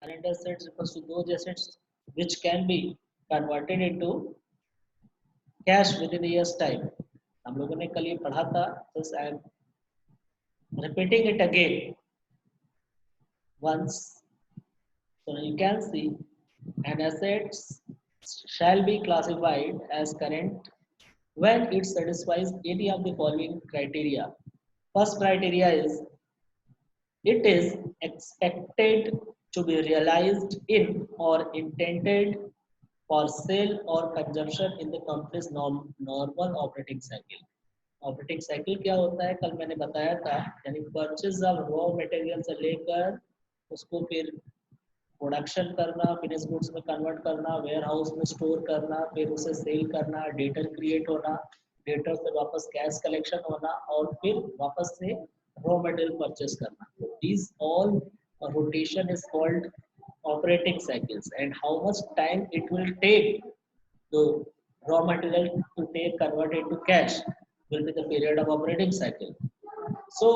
current assets refers to those assets which can be converted into cash within a year's time. हम लोगों ने कल ये पढ़ा था, just I am repeating it again once. So you can see an assets shall be classified as current when it satisfies any of the following criteria. First criteria is it is expected to be realized in or intended for sale or consumption in the company's normal operating cycle. Operating cycle क्या होता है, कल मैंने बताया था, यानी purchase of raw material से लेकर उसको फिर प्रोडक्शन करना, फिनिश गुड्स में कन्वर्ट करना, वेयर हाउस में स्टोर करना, फिर उसे सेल करना, डेटर क्रिएट होना, डेटर से वापस कैश कलेक्शन होना और फिर वापस से रॉ मटेरियल परचेज करना. These all rotation is called operating cycles, and how much time it will take the raw material to take converted to cash will be the period of operating cycle. So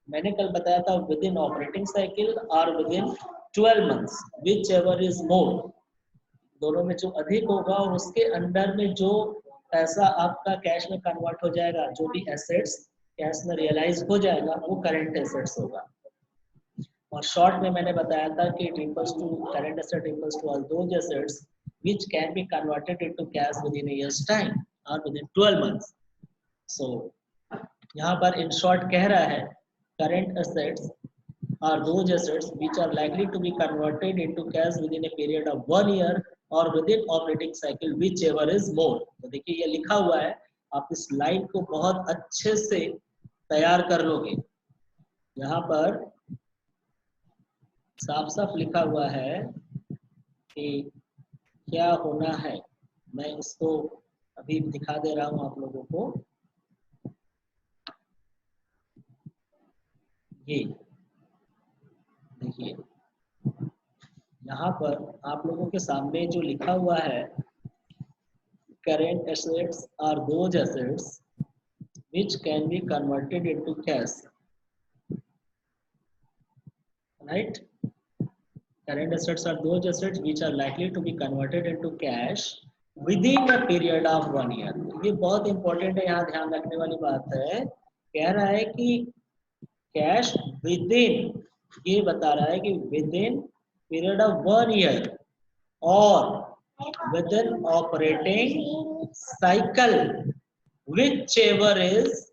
मैंने कल बताया था within operating cycle or within 12 months whichever is more, दोनों में जो अधिक होगा और उसके अंदर में जो पैसा आपका कैश में कन्वर्ट हो जाएगा, जो भी एसेट्स कैश में रियलाइज हो जाएगा वो करंट एसेट्स होगा. और शॉर्ट में मैंने बताया था कि it refers to current asset refers to all those assets which can be converted into cash within a year's time or within 12 months. So यहाँ पर in short कह रहा है current assets are those assets which are likely to be converted into cash within a period of 1 year or within operating cycle whichever is more. तो देखिए ये लिखा हुआ है, आप इस लाइन को बहुत अच्छे से तैयार कर लोगे. यहाँ पर साफ साफ लिखा हुआ है कि क्या होना है. मैं इसको अभी दिखा दे रहा हूं आप लोगों को. ये देखिए यहाँ पर आप लोगों के सामने जो लिखा हुआ है, current assets are those assets which can be converted into cash, right? Current assets are those assets which are likely to be converted into cash within a period of 1 year. ये बहुत इंपॉर्टेंट है, यहाँ ध्यान रखने वाली बात है. कह रहा है कि कैश विदिन, ये बता रहा है कि विदिन पीरियड ऑफ 1 ईयर और within operating cycle whichever is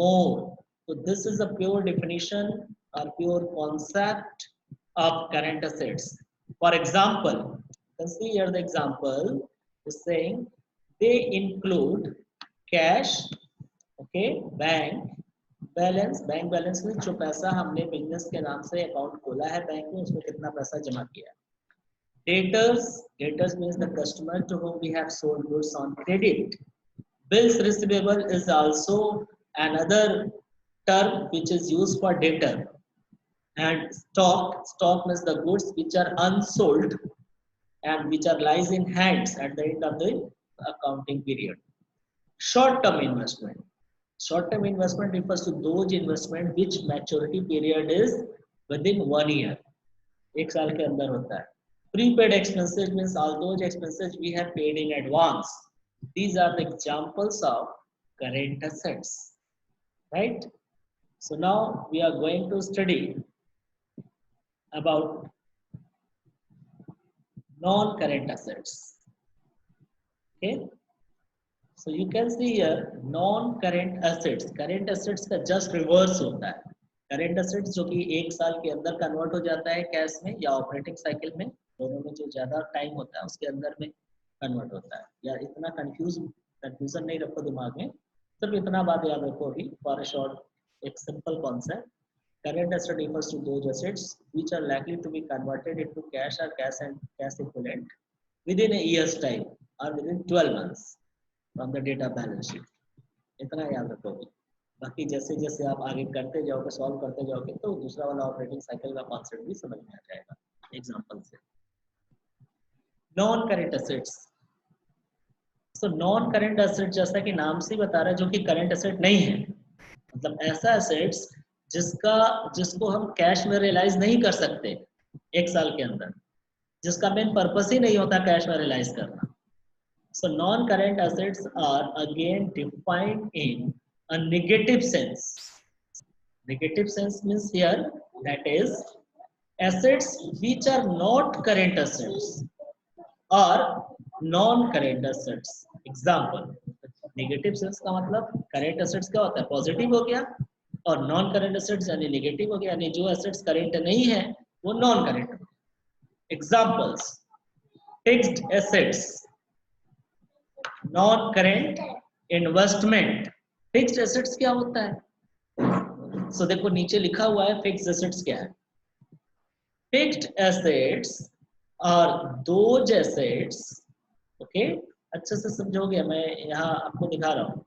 more. So this is a pure definition or pure concept of current assets. For example, you can see here the example is saying they include cash, okay, bank balance में जो पैसा हमने business के नाम से account खोला है bank में, उसमें कितना पैसा जमा किया. Debtors means the customer to whom we have sold goods on credit. Bills receivable is also another term which is used for debtor. And stock means the goods which are unsold and which are lies in hands at the end of the accounting period. Short-term investment refers to those investment which maturity period is within 1 year, एक साल के अंदर होता है. Prepaid expenses means all those expenses we have paid in advance. These are the examples of current assets, right? So now we are going to study about non-current assets. Okay, so you can see here non-current assets. Current assets का just reverse होता है. Current assets जो कि एक साल के अंदर convert हो जाता है कैश में या ऑपरेटिंग साइकिल में, दोनों में जो ज्यादा टाइम होता है उसके अंदर में कन्वर्ट होता है. या इतना कंफ्यूजन नहीं रखो दिमाग में, सिर्फ इतना बात याद रखो अभी फॉर अ शॉर्ट, एक simple concept. Current asset refers to those assets which are likely to be converted into cash or cash and cash equivalent within a year's time or within 12 months from the date of balance sheet. इतना याद रखोगे. बाकी जैसे जैसे आप आगे करते जाओगे, सॉल्व करते जाओगे, तो दूसरा वाला ऑपरेटिंग साइकिल का कॉन्सेप्ट भी समझ में आ जाएगा एग्जांपल से. Non current assets. So non current asset जैसा कि नाम से बता रहा है जो कि करेंट एसेट नहीं है, मतलब ऐसा एसेट्स जिसको हम कैश में रियलाइज नहीं कर सकते, एक साल के अंदर, जिसका मेन पर्पस ही नहीं होता कैश में रियलाइज करना. So non-current assets are again defined in a negative sense. Negative sense means here that is assets which are not current assets or non-current assets. Example, negative sense का मतलब current assets क्या होता है, positive हो गया, और non-current assets यानी negative हो गया, यानी जो assets current नहीं है वो non-current. Examples, fixed assets, non current investment. Fixed assets क्या होता है? सो देखो नीचे लिखा हुआ है फिक्स्ड एसेट्स क्या है. Fixed assets are those assets, okay अच्छे से समझोगे, मैं यहाँ आपको दिखा रहा हूँ.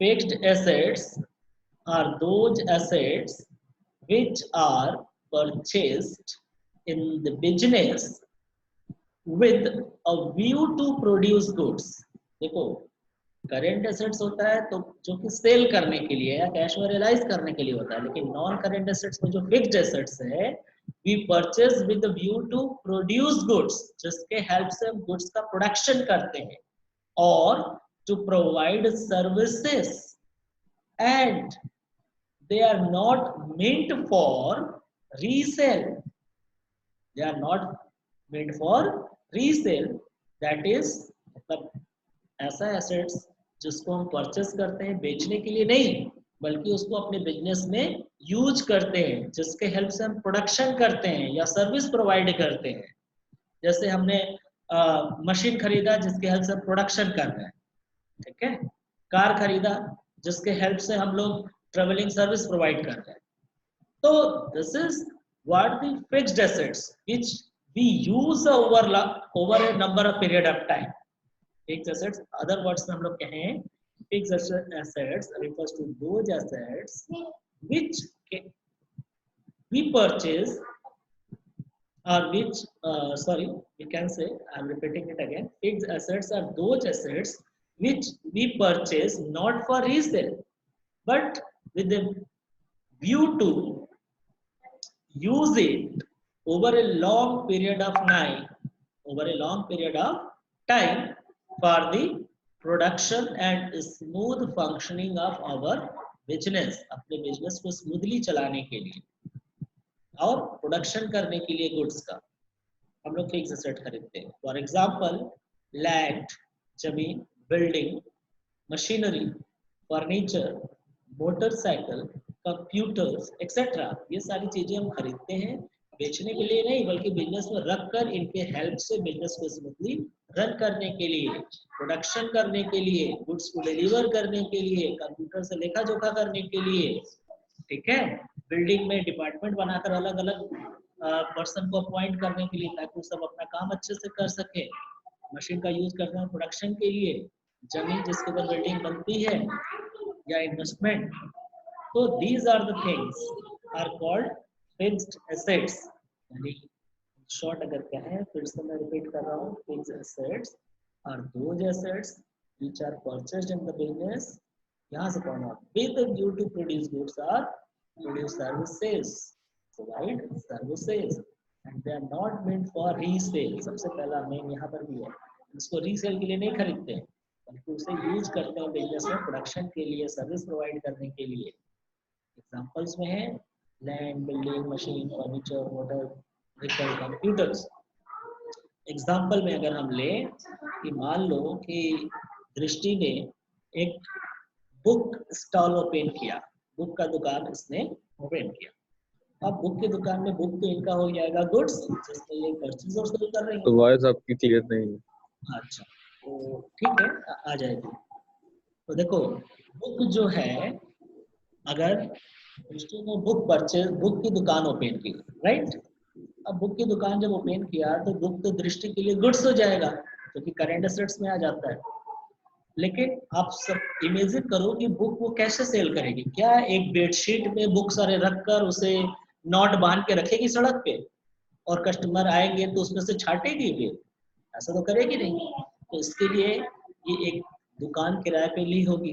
Fixed assets are those assets which are purchased in the business with a view to produce goods. देखो करेंट एसेट्स होता है तो जो कि सेल करने के लिए या कैश में रियलाइज करने के लिए होता है, लेकिन नॉन करेंट एसेट्स में जो फिक्स्ड एसेट्स है we purchase with the view to produce goods, जिसके हेल्प से हम गुड्स का प्रोडक्शन करते हैं, और to provide services, and they are not meant for resale. They are not meant for resale. That is मतलब ऐसा एसेट्स जिसको हम परचेस करते हैं बेचने के लिए नहीं, बल्कि उसको अपने बिजनेस में यूज करते हैं, जिसके हेल्प से हम प्रोडक्शन करते हैं या सर्विस प्रोवाइड करते हैं. जैसे हमने मशीन खरीदा जिसके हेल्प से हम प्रोडक्शन कर रहे हैं, ठीक है. कार खरीदा जिसके हेल्प से हम लोग ट्रेवलिंग सर्विस प्रोवाइड कर रहे हैं. तो this is what the fixed assets which we use over a number of period of time. Fixed assets, other words में हम लोग कहें fixed assets refers to those assets which we purchase or which sorry we can say, I am repeating it again, fixed assets are those assets which we purchase not for resale but with the view to use it over a long period of time for the production and smooth functioning of our business. अपने business को smoothly चलाने के लिए और production करने के लिए goods का हम लोग फिक्स एसेट खरीदते हैं. फॉर एग्जांपल लैंड, जमीन, building, machinery, furniture, motorcycle, computers etcetera. ये सारी चीजें हम खरीदते हैं बेचने के लिए नहीं, बल्कि बिजनेस में रखकर इनके हेल्प से बिजनेस को स्मूथली रन करने के लिए, प्रोडक्शन करने के लिए, गुड्स को डिलीवर करने के लिए, कंप्यूटर से लेखा जोखा करने के लिए, ठीक है. बिल्डिंग में डिपार्टमेंट बनाकर अलग अलग पर्सन को अपॉइंट करने के लिए, ताकि वो सब अपना काम अच्छे से कर सके. मशीन का यूज करते हैं प्रोडक्शन के लिए, जमीन जिसके ऊपर बिल्डिंग बनती है, या इन्वेस्टमेंट. तो these are the things are called fixed assets. यानी शॉर्ट अगर कहें, फिर से मैं रिपीट कर रहा हूँ, fixed assets are those assets which are purchased in the business, यहाँ से पढ़ना, with the view to produce goods और produce services, provide services, and they are not meant for resale. सबसे पहला मेन यहाँ पर भी है, इसको रीसेल के लिए नहीं खरीदते हैं, बल्कि उसे यूज करते हैं बिजनेस में प्रोडक्शन के लिए, सर्विस प्रोवाइड करने के लिए. एग्जांपल्स में है land, building, machine, furniture, motor vehicle, computers. Example में अगर हम लें कि मान लो कि दृष्टि ने एक बुक स्टॉल ओपन किया, बुक का दुकान इसने ओपन किया. अब बुक की दुकान में बुक तो इनका हो जाएगा गुड्स, जिसमें ये परचेज और सेल कर रही है. तो वॉइस आपकी क्लियर नहीं है. अच्छा तो ठीक है, आ जाएगी. तो देखो बुक जो है, अगर दृष्टि ने बुक की दुकान ओपन की, राइट. अब बुक की दुकान जब ओपन किया तो बुक तो दृष्टि के लिए गुड्स हो जाएगा, जो कि करंट एसेट्स में आ जाता है. लेकिन आप सब इमेजिन करो कि बुक वो कैसे सेल करेगी. क्या एक बेडशीट में बुक सारे रखकर उसे नॉट बांध के रखेगी सड़क पे, और कस्टमर आएंगे तो उसमें से छाटेगी भी? ऐसा तो करेगी नहीं. तो इसके लिए ये एक दुकान किराए पे ली होगी,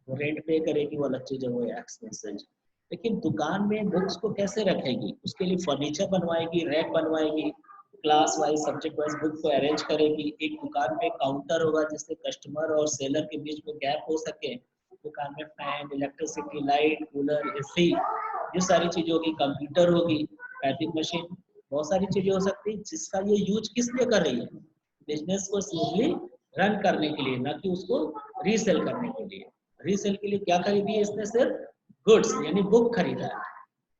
वो रेंट पे करेगी, वो अलग चीज है, वो एक्सपेंसेस. लेकिन दुकान में बुक्स को कैसे रखेगी? उसके लिए फर्नीचर बनवाएगी, रैक बनवाएगी, class wise subject wise book को अरेंज करेगी। एक दुकान में काउंटर होगा जिससे कस्टमर और सेलर के बीच में गैप हो सके। दुकान में fan, electricity, light, cooler, AC, ये सारी चीजें होगी। कंप्यूटर होगी, टाइपिंग मशीन, बहुत सारी चीजें हो सकती है जिसका ये यूज किस लिए कर रही है? बिजनेस को स्मूथली रन करने के लिए, ना कि उसको रीसेल करने के लिए। रीसेल के लिए क्या खरीदी है इसने? सिर्फ गुड्स यानी बुक खरीदा है।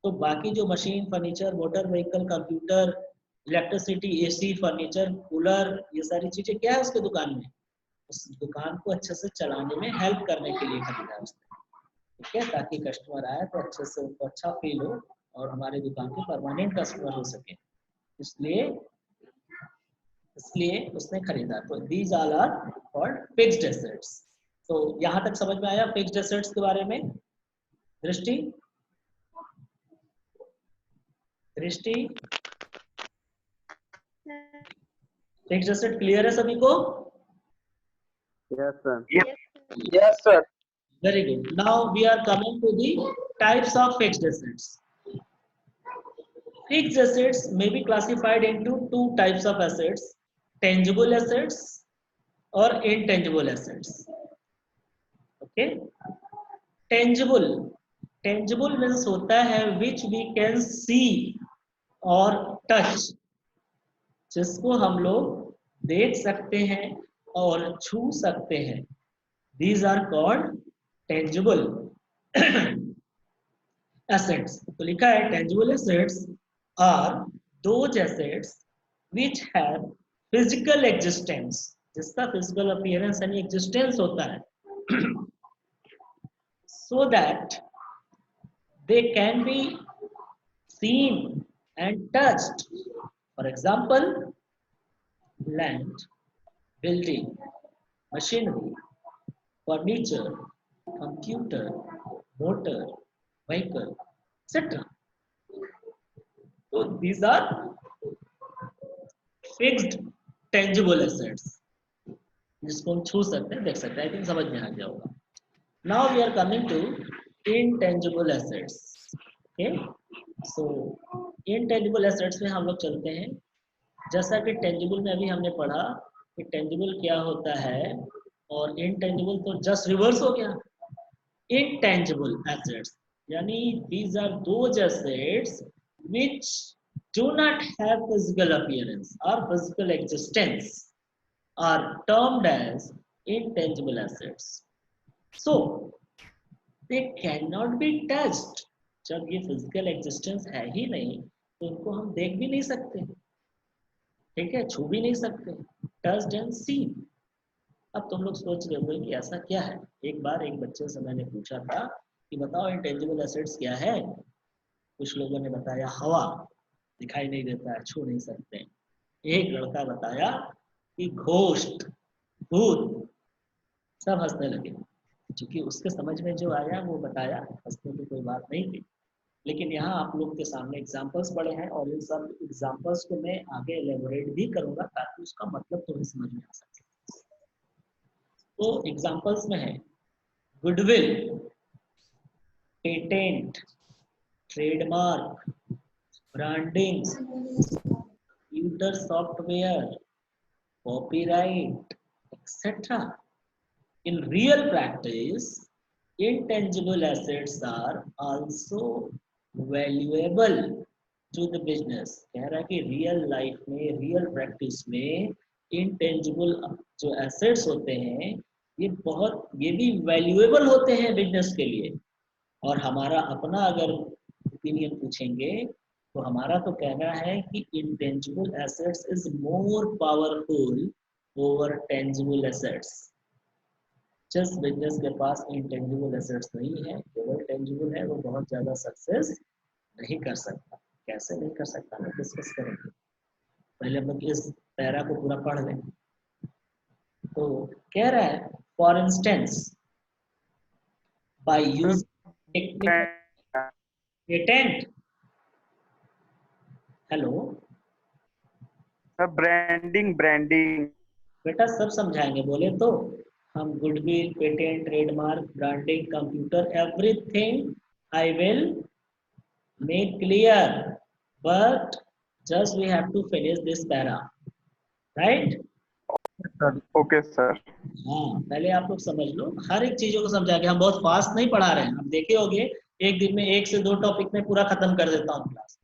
तो बाकी जो machine, furniture, motor vehicle, computer, electricity, AC, furniture, cooler, ये सारी चीजें क्या है उसके दुकान में? उस दुकान को अच्छे से चलाने में हेल्प करने के लिए खरीदा है उसने, ठीक है, ताकि कस्टमर आए तो अच्छे से उनको अच्छा फील हो और हमारे दुकान के परमानेंट कस्टमर हो सके, इसलिए इसलिए उसने खरीदा। तो these all are called fixed assets. तो यहाँ तक समझ में आया फिक्स्ड एसेट्स के बारे में? दृष्टि, दृष्टि, फिक्स्ड एसेट क्लियर है सभी को? Yes, sir. Yes, sir. Very good. Now we are coming to the types of fixed assets. Fixed assets may be classified into two types of assets: tangible assets or intangible assets. Okay? Tangible, tangible means होता है which we can see or touch, जिसको हम लोग देख सकते हैं और छू सकते हैं। These are called tangible assets। तो लिखा है tangible assets are those assets which have physical existence, जिसका physical appearance यानी existence होता है, so that they can be seen and touched. For example, land, building, machinery, furniture, computer, motor, vehicle, etc. So these are fixed tangible assets, जिसको हम छू सकते हैं, देख सकते हैं। आई थिंक समझ में आ गया होगा। Now we are coming to intangible assets. Okay, so intangible assets में हम लोग चलते हैं। जैसा कि tangible में अभी हमने पढ़ा कि tangible क्या होता है और intangible तो just reverse हो गया। Intangible assets यानी these are those assets which do not have physical appearance or physical existence are termed as intangible assets. So they cannot be touched। जब ये फिजिकल एग्जिस्टेंस है ही नहीं तो इनको हम देख भी नहीं सकते, ठीक है, छू भी नहीं सकते। Touched and seen. अब तुम लोग सोच रहे हो कि ऐसा क्या है? एक बार एक बच्चे से मैंने पूछा था कि बताओ इंटेंजिबल एसेट्स क्या है? कुछ लोगों ने बताया हवा, दिखाई नहीं देता है, छू नहीं सकते। एक लड़का बताया कि घोस्ट, भूत। सब हंसने लगे, क्योंकि उसके समझ में जो आया वो बताया, हंसने की कोई बात नहीं थी। लेकिन यहाँ आप लोग के सामने एग्जाम्पल्स पड़े हैं और इन सब एग्जाम्पल्स को मैं आगे एलेबोरेट भी करूंगा ताकि उसका मतलब तुम्हें समझ में आ सके। तो एग्जाम्पल्स में है goodwill, patent, trademark, branding, computer software, copyright, etcetera. In real practice, intangible assets are also valuable to the business। कह रहा है कि रियल लाइफ में, रियल प्रैक्टिस में intangible जो assets होते हैं ये भी वैल्यूएबल होते हैं बिजनेस के लिए। और हमारा अपना अगर ओपिनियन पूछेंगे तो हमारा तो कहना है कि intangible assets is more powerful over tangible assets। जिस बिजनेस के पास इंटेंजिबल एसेट्स नहीं है, केवल टेंजिबल है, वो बहुत ज्यादा सक्सेस नहीं कर सकता। कैसे नहीं कर सकता मैं डिस्कस करेंगे। पहले हम लोग इस पैरा को पूरा पढ़ लें। तो कह रहा है for instance by use technical patent. Hello branding, branding बेटा सब समझाएंगे, बोले तो हम goodwill, patent, trademark, branding, computer, everything I will make clear, but just we have to finish this para, right? Sir okay sir. हाँ, पहले आप लोग समझ लो, हर एक चीजों को समझा के हम बहुत फास्ट नहीं पढ़ा रहे हैं। आप देखे होंगे एक दिन में 1 से 2 टॉपिक में पूरा खत्म कर देता हूँ क्लास,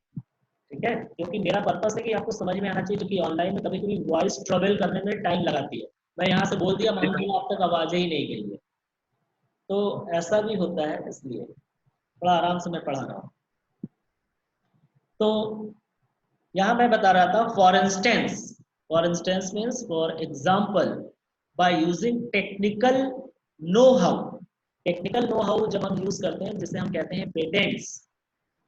ठीक है? क्योंकि मेरा पर्पस है कि आपको समझ में आना चाहिए, क्योंकि ऑनलाइन में कभी कभी वॉइस ट्रेवल करने में टाइम लगाती है। मैं यहाँ से बोल दिया, मान लो आप तक आवाज ही नहीं गई है, तो ऐसा भी होता है, इसलिए थोड़ा आराम से मैं पढ़ा रहा हूँ। तो यहाँ मैं बता रहा था, for instance means for example, by using technical know how. Technical know how जब हम यूज करते हैं, जिसे हम कहते हैं पेटेंट्स,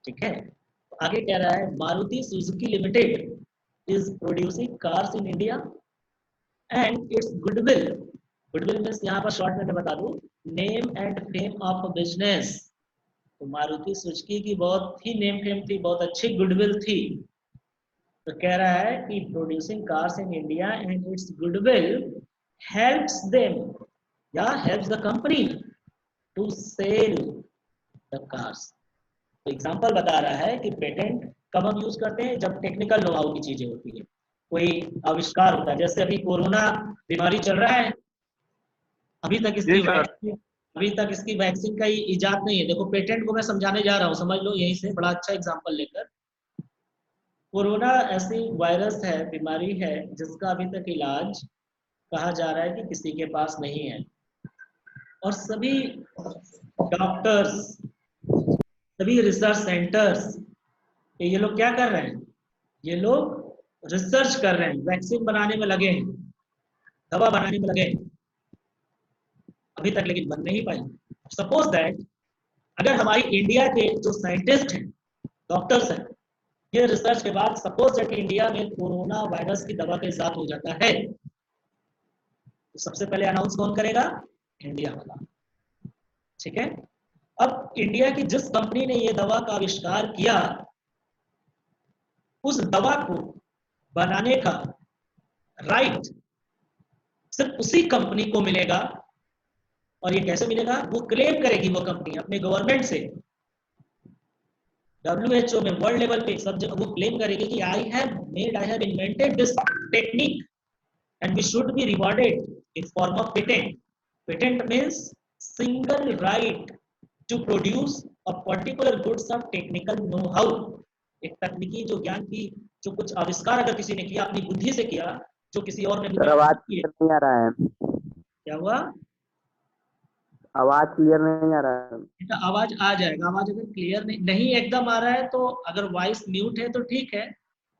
ठीक है? तो आगे कह रहा है, Maruti Suzuki limited is producing cars in India and its goodwill. Goodwill means यहाँ पर शॉर्ट में मैं बता दूं, name and fame of business. तो मारुति सुजुकी की बहुत ही नेम फेम थी, बहुत अच्छी गुडविल थी। तो कह रहा है कि producing cars in India and its goodwill helps them, या helps the company to sell the cars. तो एग्जांपल बता रहा है कि पेटेंट कब हम यूज करते हैं, जब टेक्निकल नो हाउ की चीजें होती है, कोई आविष्कार होता है। जैसे अभी कोरोना बीमारी चल रहा है, अभी तक इसकी वैक्सीन, अभी तक इसकी वैक्सीन का इजाद नहीं है। देखो पेटेंट को मैं समझाने जा रहा हूँ, समझ लो यहीं से, बड़ा अच्छा एग्जांपल लेकर। कोरोना ऐसी वायरस है, बीमारी है, जिसका अभी तक इलाज कहा जा रहा है कि किसी के पास नहीं है। और सभी डॉक्टर्स, सभी रिसर्च सेंटर्स, ये लोग क्या कर रहे हैं? ये लोग रिसर्च कर रहे हैं, वैक्सीन बनाने में लगे हैं, दवा बनाने में लगे हैं, अभी तक लेकिन बन नहीं पाई। सपोज दैट अगर हमारी इंडिया के जो साइंटिस्ट हैं, डॉक्टर्स हैं, ये रिसर्च के बाद सपोज दैट इंडिया में कोरोना वायरस की दवा का इजाद हो जाता है, तो सबसे पहले अनाउंस कौन करेगा? इंडिया वाला, ठीक है? अब इंडिया की जिस कंपनी ने ये दवा का आविष्कार किया, उस दवा को बनाने का राइट सिर्फ उसी कंपनी को मिलेगा। और ये कैसे मिलेगा? वो क्लेम करेगी, वो कंपनी अपने गवर्नमेंट से, WHO में, वर्ल्ड लेवल पे, सब जगह वो क्लेम करेगी कि I have invented this technique and we should be rewarded in form of patent. Patent means single right to produce a particular goods of technical know how. एक तकनीकी जो ज्ञान की, जो कुछ आविष्कार अगर किसी ने किया, अपनी बुद्धि से किया, जो किसी और ने सर आवाज किया। नहीं आ रहा है, क्या हुआ? आवाज क्लियर नहीं आ रहा है। बेटा आवाज आ जाएगा, आवाज अगर क्लियर नहीं एकदम आ रहा है तो, अगर वॉइस म्यूट है तो ठीक है,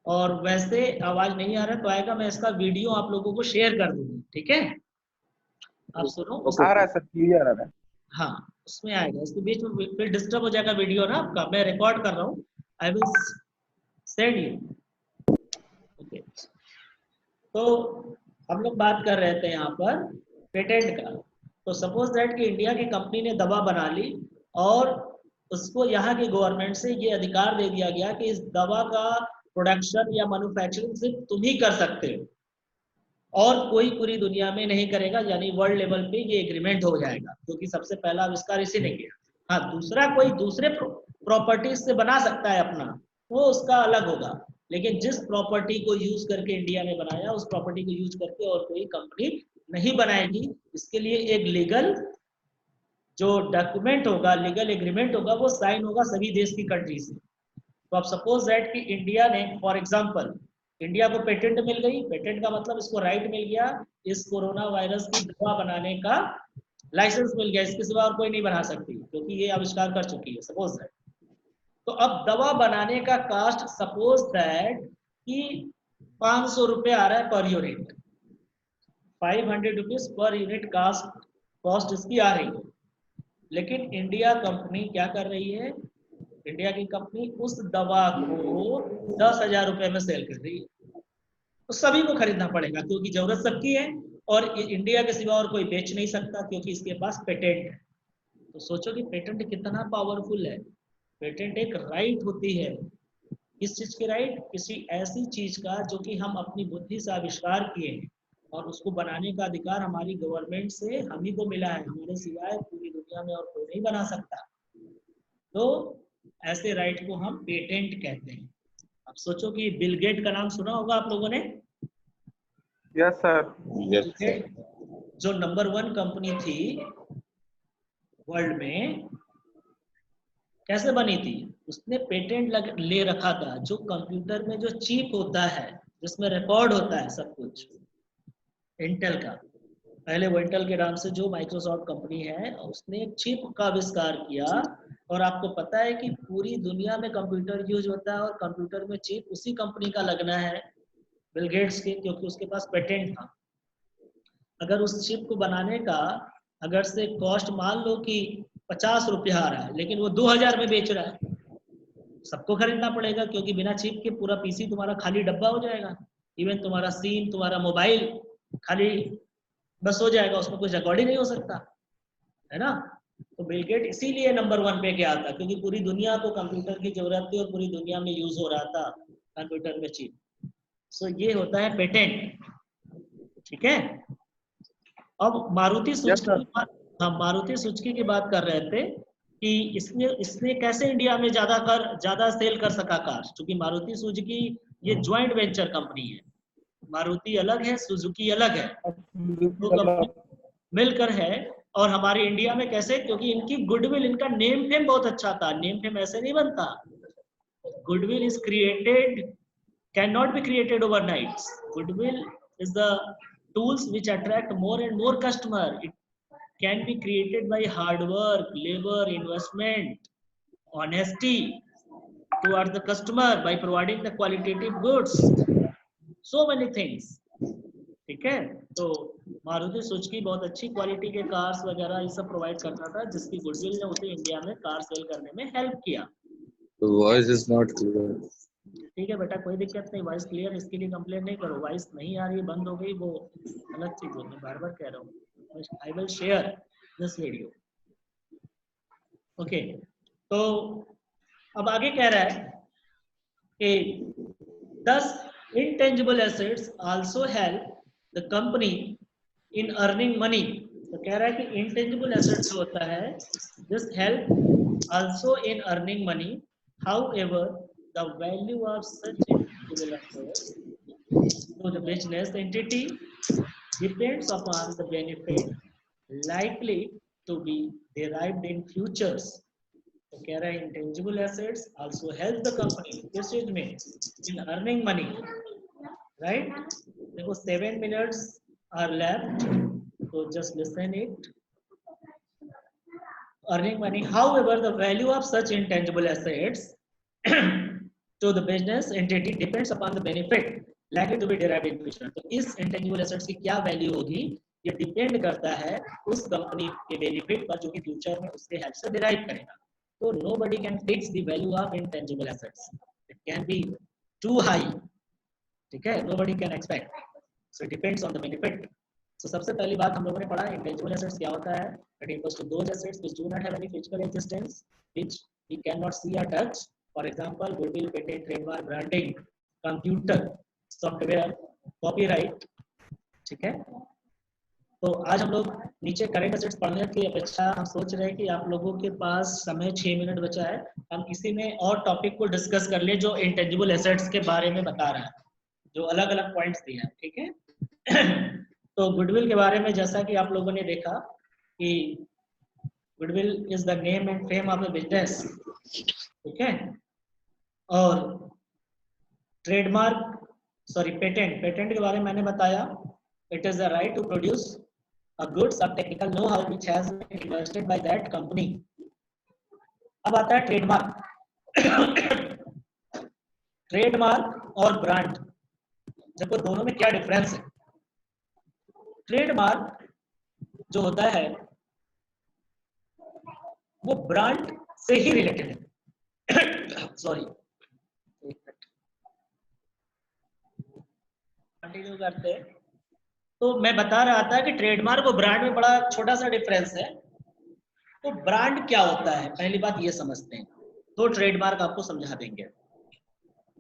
और वैसे आवाज नहीं आ रहा है तो आएगा, मैं इसका वीडियो आप लोगों को शेयर कर दूंगा, ठीक है? आप सुनो आ रहा है सर, क्लियर आ रहा है। हाँ, उसमें आएगा, इसके बीच में फिर डिस्टर्ब हो जाएगा वीडियो ना आपका, मैं रिकॉर्ड कर रहा हूँ, I will send you, okay? तो हम लोग बात कर रहे थे यहाँ पर पेटेंट का। तो सपोज दैट कि इंडिया की कंपनी ने दवा बना ली, और उसको यहाँ की गवर्नमेंट से ये अधिकार दे दिया गया कि इस दवा का प्रोडक्शन या मैन्युफैक्चरिंग सिर्फ तुम ही कर सकते हो, और कोई पूरी दुनिया में नहीं करेगा। यानी वर्ल्ड लेवल पे ये एग्रीमेंट हो जाएगा, क्योंकि सबसे पहला आविष्कार इसी ने किया। हाँ, दूसरा कोई दूसरे प्रॉपर्टीज से बना सकता है अपना, वो उसका अलग होगा, लेकिन जिस प्रॉपर्टी को यूज करके इंडिया ने बनाया, उस प्रॉपर्टी को यूज करके और कोई कंपनी नहीं बनाएगी। इसके लिए एक लीगल जो डॉक्यूमेंट होगा, लीगल एग्रीमेंट होगा, वो साइन होगा सभी देश की कंट्री से। तो आप सपोज दैट कि इंडिया ने, फॉर एग्जांपल, इंडिया को पेटेंट मिल गई, पेटेंट का मतलब इसको राइट मिल गया, इस कोरोना वायरस की दवा बनाने का लाइसेंस मिल गया, इसके सिवा और कोई नहीं बना सकती, क्योंकि ये आविष्कार कर चुकी है, सपोज दैट। तो अब दवा बनाने का कास्ट सपोज दैट कि 500 रुपये आ रहा है per unit, 500 rupees per unit cost, cost इसकी आ रही है। लेकिन इंडिया कंपनी क्या कर रही है? इंडिया की कंपनी उस दवा को 10,000 रुपए में सेल कर रही है। तो सभी को खरीदना पड़ेगा, क्योंकि जरूरत सबकी है, और इंडिया के सिवा और कोई बेच नहीं सकता, क्योंकि इसके पास पेटेंट है। तो सोचो कि पेटेंट कितना पावरफुल है। पेटेंट एक राइट होती है, किस चीज की राइट? किसी ऐसी चीज का जो कि हम अपनी बुद्धि से आविष्कार किए हैं, और उसको बनाने का अधिकार हमारी गवर्नमेंट से हम ही को मिला है, हमारे सिवाय पूरी दुनिया में और कोई नहीं बना सकता। तो ऐसे राइट को हम पेटेंट कहते हैं। अब सोचो कि बिल गेट का नाम सुना होगा आप लोगों ने। Yes sir. बिल गेट जो नंबर 1 कंपनी थी वर्ल्ड में, कैसे बनी थी? उसने पेटेंट ले रखा था जो कंप्यूटर में जो चिप होता है जिसमें रिकॉर्ड होता है सब कुछ, इंटेल का। पहले वो इंटेल के नाम से जो माइक्रोसॉफ्ट कंपनी है उसने एक चिप का आविष्कार किया। और आपको पता है कि पूरी दुनिया में कंप्यूटर यूज होता है और कंप्यूटर में चिप उसी कंपनी का लगना है, बिल गेट्स के, क्योंकि उसके पास पेटेंट था। अगर उस चिप को बनाने का अगर से कॉस्ट मान लो कि 50 रुपया आ रहा है, लेकिन वो 2000 में बेच रहा है, सबको खरीदना पड़ेगा, क्योंकि बिना चिप के पूरा पीसी तुम्हारा खाली डब्बा हो जाएगा। इवन तुम्हारा सिम, तुम्हारा मोबाइल खाली बस हो जाएगा, उसमें कुछ रिकॉर्ड ही नहीं हो सकता, है ना। तो बिल गेट इसीलिए नंबर 1 पे गया था, क्योंकि पूरी दुनिया को कंप्यूटर की जरूरत थी और पूरी दुनिया में यूज हो रहा था कंप्यूटर में चिप। सो ये होता है पेटेंट, ठीक है। अब मारुति यस सुजुकी सर। की बात, हम मारुति सुजुकी की बात कर रहे थे कि इसने इसने कैसे इंडिया में ज्यादा सेल कर सका कार, क्योंकि मारुति सुजुकी ये ज्वाइंट वेंचर कंपनी है। मारुति अलग है, सुजुकी अलग है, दो कंपनी मिलकर है। और हमारे इंडिया में कैसे? क्योंकि इनकी गुडविल, इनका नेम फेम बहुत अच्छा था। नेम फेम ऐसे नहीं बनता, goodwill is created, can not be created overnight. Goodwill is the tools which attract more and more customer. It can be created by hard work, labor, investment, honesty towards the customer by providing the qualitative goods, so many things, ठीक है। तो Maruti Suzuki बहुत अच्छी quality के cars वगैरह ये सब provide करता था, जिसकी गुडविल ने उसे इंडिया में कार सेल करने में हेल्प किया। The voice is not clear. ठीक है बेटा, कोई दिक्कत नहीं, वॉइस क्लियर, इसके लिए कंप्लेन नहीं करो। वॉइस नहीं आ रही, बंद हो गई, वो अलग चीज है, मैं बार बार कह रहा हूँ। I will share this video, okay. तो अब आगे कह रहा है कि thus intangible assets also help the company in earning money। तो कह रहा है कि intangible assets जो होता है this help also in earning money, however the value of such intangible assets to the business entity depends upon the benefit likely to be derived in futures। तो कह रहा है intangible assets also help the company किस चीज में, in earning money, right. देखो 7 minutes are left, तो just listen it. Earning money, however the value of such intangible assets to the business entity depends upon the benefit likely to be derived in future. तो इस intangible assets की क्या value होगी, ये depend करता है उस कंपनी के बेनिफिट पर जो कि फ्यूचर में उसके हेल्प से डिराइव करेगा। So nobody can fix the value of intangible assets. It can be too high, ठीक है, nobody can expect. So it depends on the benefit. So सबसे पहली बात हम लोगों ने पढ़ा intangible assets क्या होता है। It refers to those assets which do not have any physical existence, which we cannot see or touch. For example, goodwill, patent, trademark, branding, computer, software, copyright, ठीक है। तो आज हम लोग नीचे करंट एसेट्स पढ़ने की अपेक्षा हम सोच रहे हैं कि आप लोगों के पास समय 6 मिनट बचा है, हम इसी में और टॉपिक को डिस्कस कर ले जो इंटेंजिबल एसेट्स के बारे में बता रहा है, जो अलग अलग पॉइंट्स दिए हैं, ठीक है। तो गुडविल के बारे में जैसा कि आप लोगों ने देखा कि goodwill is the name and fame of the business, ठीक है। और ट्रेडमार्क, सॉरी पेटेंट, पेटेंट के बारे में मैंने बताया, it is the right to produce a goods or technical know-how which has been invested by that company। अब आता है ट्रेडमार्क। ट्रेडमार्क और ब्रांड, देखो दोनों में क्या डिफरेंस है। ट्रेडमार्क जो होता है वो ब्रांड से ही रिलेटेड है। सॉरी, कंटिन्यू करते हैं। तो मैं बता रहा था कि ट्रेडमार्क और ब्रांड में बड़ा छोटा सा डिफरेंस है। तो ब्रांड क्या होता है, पहली बात ये समझते हैं, तो ट्रेडमार्क आपको समझा देंगे।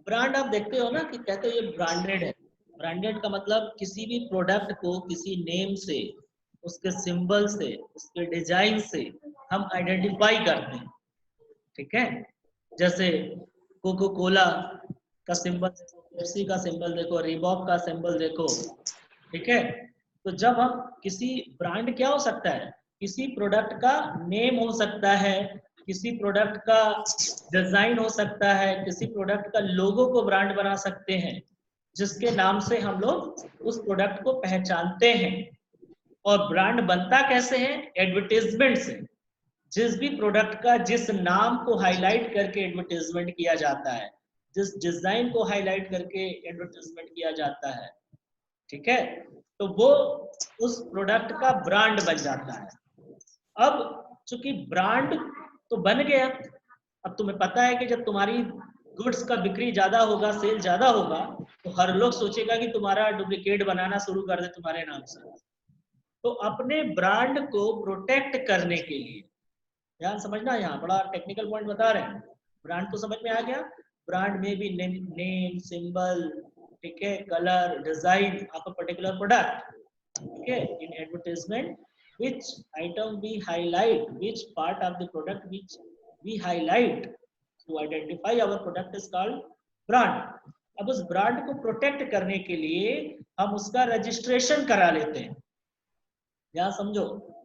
ब्रांड आप देखते हो ना कि कहते हो ये ब्रांडेड है। ब्रांडेड का मतलब किसी भी प्रोडक्ट को किसी नेम से, उसके सिंबल से, उसके डिजाइन से हम आइडेंटिफाई करते हैं। ठीक है, जैसे कोको कोला का सिंबल देखो, पेप्सी का सिंबल देखो, रीबॉक का सिंबल देखो, ठीक है। तो जब हम किसी ब्रांड, क्या हो सकता है, किसी प्रोडक्ट का नेम हो सकता है, किसी प्रोडक्ट का डिजाइन हो सकता है, किसी प्रोडक्ट का लोगो को ब्रांड बना सकते हैं, जिसके नाम से हम लोग उस प्रोडक्ट को पहचानते हैं। और ब्रांड बनता कैसे है, एडवर्टाइजमेंट से। जिस भी प्रोडक्ट का जिस नाम को हाईलाइट करके एडवर्टाइजमेंट किया जाता है, जिस डिजाइन को हाईलाइट करके एडवर्टाइजमेंट किया जाता है, ठीक है, तो वो उस प्रोडक्ट का ब्रांड बन जाता है। अब चूंकि ब्रांड तो बन गया, अब तुम्हें पता है कि जब तुम्हारी गुड्स का बिक्री ज्यादा होगा, सेल ज्यादा होगा, तो हर लोग सोचेगा कि तुम्हारा डुप्लीकेट बनाना शुरू कर दे तुम्हारे नाम से। तो अपने ब्रांड को प्रोटेक्ट करने के लिए, ध्यान समझना, यहाँ बड़ा टेक्निकल पॉइंट बता रहे हैं। ब्रांड तो समझ में आ गया, ब्रांड में भी नेम, सिंबल, ठीक है, colour, design of a particular product, ठीक है। इन advertisement which item we highlight, which part of the product which we highlight to identify our product is called brand। अब उस ब्रांड को प्रोटेक्ट करने के लिए हम उसका रजिस्ट्रेशन करा लेते हैं। यहाँ समझो,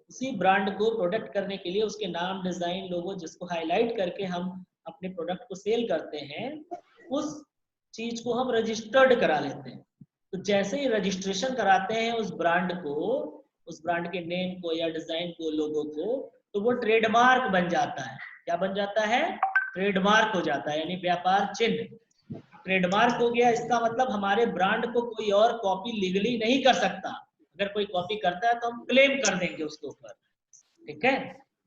उसी ब्रांड को प्रोटेक्ट करने के लिए उसके नाम, डिजाइन, लोगो, जिसको हाईलाइट करके हम अपने प्रोडक्ट को सेल करते हैं, उस चीज को हम रजिस्टर्ड करा लेते हैं। तो जैसे ही रजिस्ट्रेशन कराते हैं उस ब्रांड को, उस ब्रांड के नेम को या डिजाइन को, लोगो को, तो वो ट्रेडमार्क बन जाता है। क्या बन जाता है, ट्रेडमार्क हो जाता है, यानी व्यापार चिन्ह। ट्रेडमार्क हो गया, इसका मतलब हमारे ब्रांड को कोई और कॉपी लीगली नहीं कर सकता। अगर कोई कॉपी करता है तो हम क्लेम कर देंगे उसके ऊपर, ठीक है।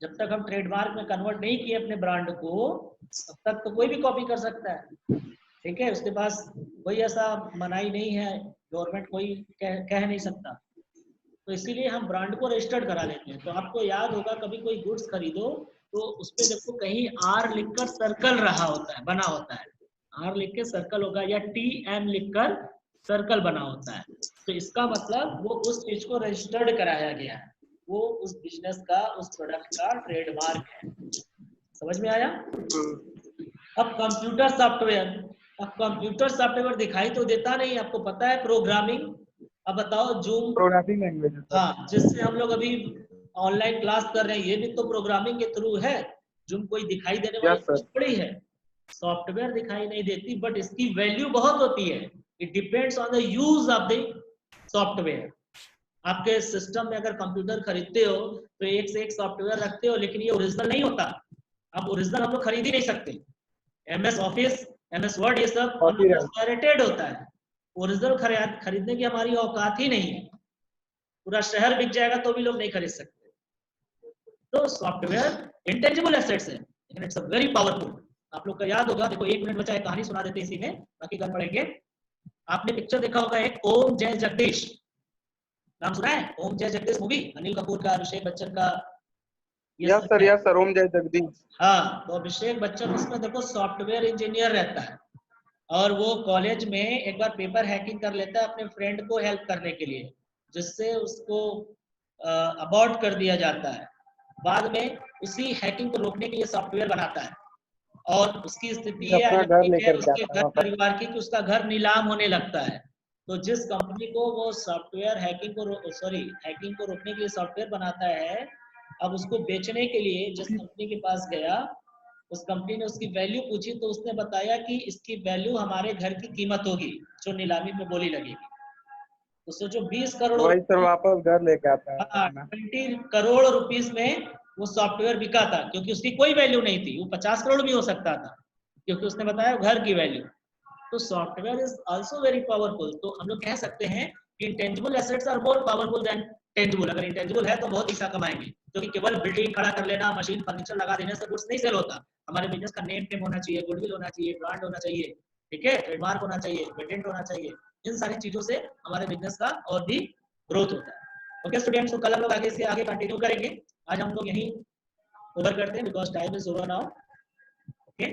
जब तक हम ट्रेडमार्क में कन्वर्ट नहीं किए अपने ब्रांड को, तब तक तो कोई भी कॉपी कर सकता है, ठीक है। उसके पास कोई ऐसा मनाही नहीं है, गवर्नमेंट कोई कह नहीं सकता। तो इसीलिए हम ब्रांड को रजिस्टर्ड करा लेते हैं। तो आपको याद होगा, कभी कोई गुड्स खरीदो तो उस पर देखो कहीं आर लिखकर सर्कल रहा होता है, बना होता है, आर लिख के सर्कल होगा, या TM लिखकर सर्कल बना होता है। तो इसका मतलब वो उस चीज को रजिस्टर्ड कराया गया है, वो उस बिजनेस का, उस प्रोडक्ट का ट्रेडमार्क है। समझ में आया। अब कंप्यूटर सॉफ्टवेयर, अब कंप्यूटर सॉफ्टवेयर दिखाई तो देता नहीं, आपको पता है प्रोग्रामिंग। अब बताओ, जूम प्रोग्रामिंग लैंग्वेज है सर। हाँ, जिससे हम लोग अभी ऑनलाइन क्लास कर रहे हैं, ये भी तो प्रोग्रामिंग के थ्रू है। जूम कोई दिखाई देने वाली चीज थोड़ी है, सॉफ्टवेयर दिखाई नहीं देती, बट इसकी वैल्यू बहुत होती है। It depends on the use of the software. आपके सिस्टम में अगर कंप्यूटर खरीदते हो तो एक से एक सॉफ्टवेयर रखते हो, लेकिन ये ओरिजिनल नहीं होता। अब ओरिजिनल हम लोग खरीद ही नहीं सकते। MS ऑफिस, MS वर्ड, ये सब हम लोग पायरेटेड होता है। ओरिजिनल खरीदने की हमारी औकात ही नहीं है। पूरा शहर बिक जाएगा तो भी लोग नहीं खरीद सकते। तो सॉफ्टवेयर इंटेंजिबल एसेट्स है, लेकिन इट्स अ वेरी पावरफुल। आप लोग का याद होगा, देखो 1 मिनट बचा है, कहानी सुना देते इसी में, बाकी कल पढ़ेंगे। आपने पिक्चर देखा होगा एक, ओम जय जगदीश, नाम सुना है? ओम जय जगदीश मूवी, अनिल कपूर का, अभिषेक बच्चन का। यस सर, ओम जय जगदीश। हाँ, तो अभिषेक बच्चन उसमें देखो सॉफ्टवेयर इंजीनियर रहता है, और वो कॉलेज में एक बार पेपर हैकिंग कर लेता है अपने फ्रेंड को हेल्प करने के लिए, जिससे उसको अबॉर्ट कर दिया जाता है। बाद में उसी हैकिंग को रोकने के लिए सॉफ्टवेयर बनाता है, और उसकी स्थिति ये आ जाती है उसके घर परिवार की कि उसका घर नीलाम होने लगता है। तो जिस कंपनी को वो सॉफ्टवेयर हैकिंग को रोकने के लिए सॉफ्टवेयर बनाता है, अब उसको बेचने के लिए जिस कंपनी के पास गया, उस कंपनी ने उसकी वैल्यू पूछी, तो उसने बताया कि इसकी वैल्यू हमारे घर की कीमत होगी जो नीलामी में बोली लगेगी। तो सोचो 20 करोड़, वही सर वापस घर लेके आता है। 20 करोड़ रुपीस में वो सॉफ्टवेयर बिका था, क्योंकि उसकी कोई वैल्यू नहीं थी। वो 50 करोड़ भी हो सकता था, क्योंकि उसने बताया घर की वैल्यू। तो software is also very powerful. तो हम लोग कह सकते हैं कि intangible assets are more powerful than tangible. अगर इंटेंजिबल है तो बहुत पैसा कमाएंगे, क्योंकि केवल बिल्डिंग खड़ा कर लेना, मशीन, फर्नीचर लगा देने से गुड्स नहीं सेल होता। हमारे बिजनेस का नेम टेम होना चाहिए, गुडविल होना चाहिए, ब्रांड होना चाहिए, ठीक है, ट्रेडमार्क होना चाहिए, पेटेंट होना चाहिए। इन सारी चीजों से हमारे बिजनेस का और भी ग्रोथ होता है। ओके स्टूडेंट्स, तो कल हम लोग आगे से आगे कंटिन्यू करेंगे। आज हम लोग यहीं ओवर करते हैं, because time is over now. Okay.